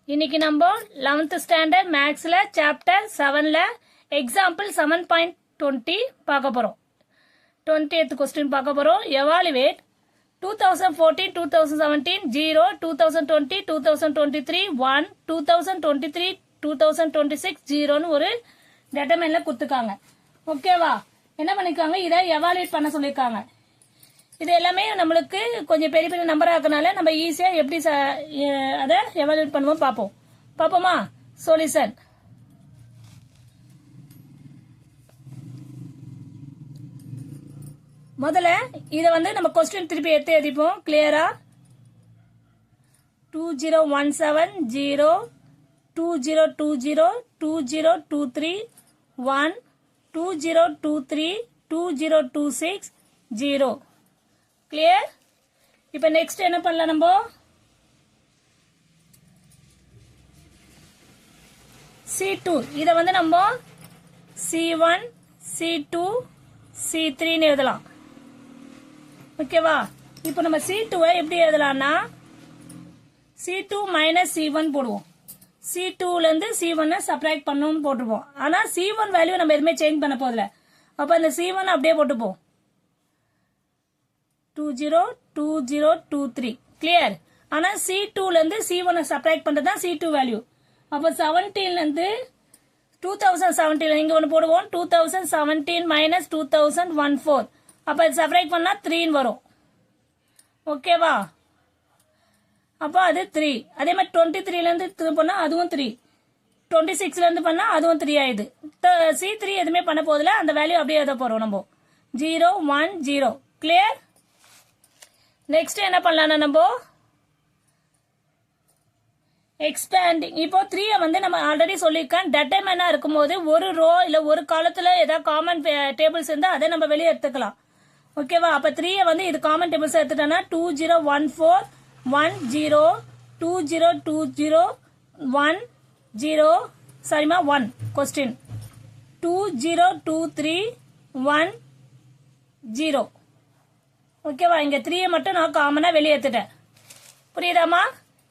இன்னைக்கு நம்ம 11th standard மேக்ஸ்ல சாப்டர் 7ல எக்ஸாம்பிள் 7.20 பார்க்க போறோம். 20th கொஸ்டின் பார்க்க போறோம். எவாலுவேட் 2014 2017 0 2020 2023 1 2023 2026 0ன்னு ஒரு டெட்டர்மைன்ல கொடுத்துருக்காங்க. ஓகேவா? என்ன பண்ணிருக்காங்க, இதை எவாலுவேட் பண்ண சொல்லியிருக்காங்க. இது எல்லாமே நம்மளுக்கு கொஞ்சம் பெரிய பெரிய நம்பரா இருக்கனால நம்ம ஈஸியா எப்படி அதை எவாலுவேட் பண்ணுவோம் பாப்போமா? சொல்யூஷன். முதல்ல இதை நம்ம கொஸ்டின் திருப்பி எடுத்து எழுதிப்போம் கிளியரா. 2017 0 2020 2023 1 2023 2026 0. கிளியர்? இப்ப நெக்ஸ்ட் என்ன பண்ணலாம், நம்ம C2 இத நம்ம C1 C2 C3 ன்னு எழுதலாம். ஓகேவா? இப்போ நம்ம C2 எப்படி எழுதலாம்னா C2 மைனஸ் C1 போடுவோம். C2 ல இருந்து C1 சப்ட்ராக்ட் பண்ணணும்னு போட்டுப்போம். ஆனா C1 வேல்யூ நம்ம எதுவுமே சேஞ்ச் பண்ண போதில்லை. அப்ப இந்த C1 அப்படியே போட்டுப்போம். 202023 கிளியர்? ஆனா C2 ல இருந்து C1 சப்ட்ராக்ட் பண்றதுதான் C2 வேல்யூ. அப்ப 17 ல இருந்து 2017 இங்க ஒன்னு போடுவோம். 2017 மைனஸ் 2014 அப்ப சப்ட்ராக்ட் பண்ணா 3 வரும். ஓகேவா? அப்ப அது 3. அதே மாதிரி 23 ல இருந்து பண்ணா அதுவும் 3. 26 ல இருந்து பண்ணா அதுவும் 3 ஆயிடுது. C3 எதுவுமே பண்ண போதில்லை. அந்த வேல்யூ அப்படியே எழுத போறோம் நம்ம 0 1 0. கிளியர்? நெக்ஸ்ட் என்ன பண்ணலாம், நம்ம எக்ஸ்பேண்டிங். இப்போ 3 நம்ம ஆல்ரெடி சொல்லியிருக்கோம். டெட்டர்மைனா இருக்கும்போது ஒரு ரோ இல்ல ஒரு காலத்துல ஏதாவது காமன் டேபிள்ஸ் இருந்தா அதை நம்ம வெளியே எடுத்துக்கலாம். ஓகேவா? அப்ப 3 இது காமன் டேபிள்ஸ் எடுத்துட்டோம்னா 2014 1 0 2020 1 0 சரிமா 1 கொஸ்டின் 2023 1 0. ஓகேவா? இங்க 3 மட்டும் நான் காமனா வெளியே எடுத்துட்டேன். புரியுதாமா?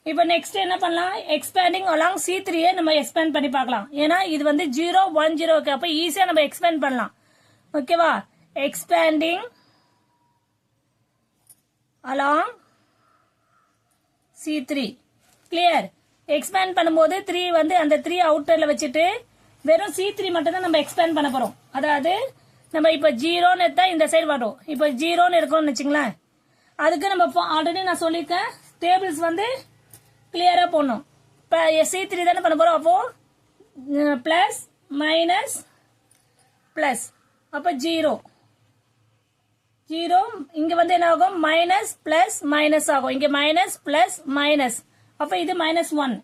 இப்போ நெக்ஸ்ட் என்ன பண்ணலாம், எக்ஸ்பேண்டிங் அலாங் C3 நம்ம எக்ஸ்பேண்ட் பண்ணி பார்க்கலாம். ஏன்னா இது 0 1 0 அப்ப ஈஸியா நம்ம எக்ஸ்பேண்ட் பண்ணலாம். ஓகேவா? Expanding along C3 clear? Expand பண்ணும்போது 3 அந்த 3 அவுட்டர்ல வச்சுட்டு வெறும் C3 மட்டும் தான் நம்ம எக்ஸ்பேண்ட் பண்ண போறோம். அதாவது நம்ம இப்ப 0ன்னு எடுத்தா இந்த சைடு வரும். இப்ப 0ன்னு இருக்கணும்னு வச்சுங்களேன். அதுக்கு நம்ம ஆல்ரெடி நான் சொல்லியிருக்கேன், டேபிள்ஸ் கிளியரா போடணும். இப்ப C3 தானே பண்ண போறோம். அப்போ பிளஸ் மைனஸ் பிளஸ் அப்ப 0 0 இங்க என்ன ஆகும், மைனஸ் பிளஸ் மைனஸ் ஆகும். இங்க மைனஸ் பிளஸ் மைனஸ் அப்ப இது -1.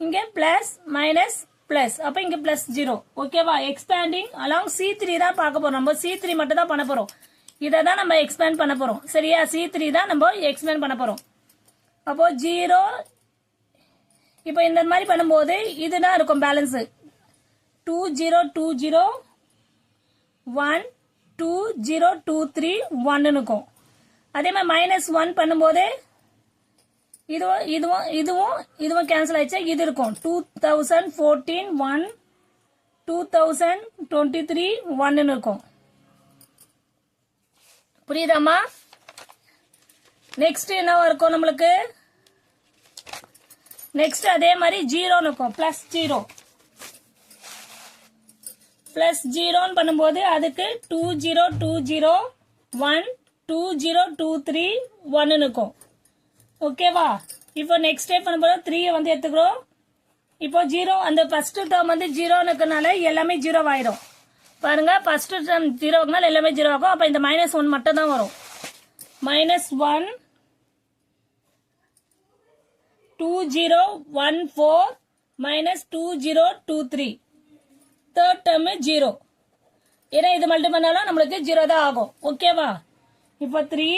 இங்க பிளஸ் மைனஸ் பிளஸ் அப்ப இங்க பிளஸ் 0. ஓகேவா? எக்ஸ்பேண்டிங் அலாங் C3 தான் பார்க்க போறோம். நம்ம C3 மட்டும் தான் பண்ண போறோம். இதை தான் நம்ம எக்ஸ்பேண்ட் பண்ண போறோம். சரியா? C3 தான் நம்ம எக்ஸ்பேண்ட் பண்ண போறோம். அப்போ 0 இப்போ இந்த மாதிரி பண்ணும்போது இதுதான் இருக்கும் பேலன்ஸ் 2020 1 2023 1 இருக்கும். அதே மாதிரி -1 பண்ணும்போது இதுவும் கேன்சல் ஆயிடுச்சு. இது இருக்கும் 2014 1 2023 1 இருக்கும். புரியுதாமா? நெக்ஸ்ட் என்ன இருக்கும் நம்மளுக்கு, நெக்ஸ்ட் அதே மாதிரி 0 இருக்கும். பிளஸ் 0 பிளஸ் 0 பண்ணும்போது அதுக்கு 2020 1 2023 1 இருக்கும். ஓகேவா? இப்போ நெக்ஸ்ட் ஸ்டெப் பண்ணும்போது 3 எடுத்துக்கிறோம். இப்போ 0 அந்த ஃபர்ஸ்ட் டேர்ம் 0 இருக்கனால எல்லாமே 0 ஆயிடும். பாருங்க, ஃபர்ஸ்ட் டேர்ம் 0னால எல்லாமே 0 ஆகும். அப்ப இந்த -1 மட்டும் தான் வரும். -1 2014 -2023 தேர்ட் டேர்ம் 0. ஏன்னா இது மல்டி பண்ணாலும் நம்மளுக்கு 0 தான் ஆகும். ஓகேவா? இப்போ 3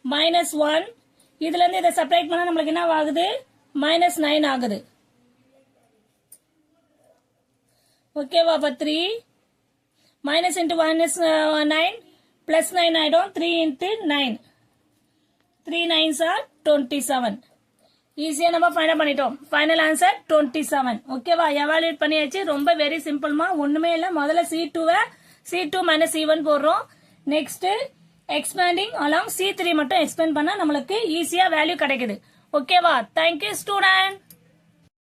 -1 இதுல இருந்து இதை சப்ட்ராக்ட் பண்ணா நம்மளுக்கு என்ன ஆகுது, -9 ஆகுது. ஓகேவா? அப்ப 3 minus into minus 9 plus 9 ஆயிடும். 3 into 9 3 9s are 27. ஈஸியா நம்ம ஃபைண்ட் பண்ணிட்டோம். Final answer 27. ஓகேவா? எவாலுவேட் பண்ணியாச்சு. ரொம்ப வெரி சிம்பிள்மா. ஒண்ணுமே இல்ல. முதல்ல C2 மைனஸ் C1 போடுறோம். நெக்ஸ்ட் எக்ஸ்பேண்டிங் அலாங் C3 மட்டும் எக்ஸ்பேண்ட் பண்ணா நம்மளுக்கு ஈஸியா வேல்யூ கிடைக்குது. ஓகேவா? Thank you student.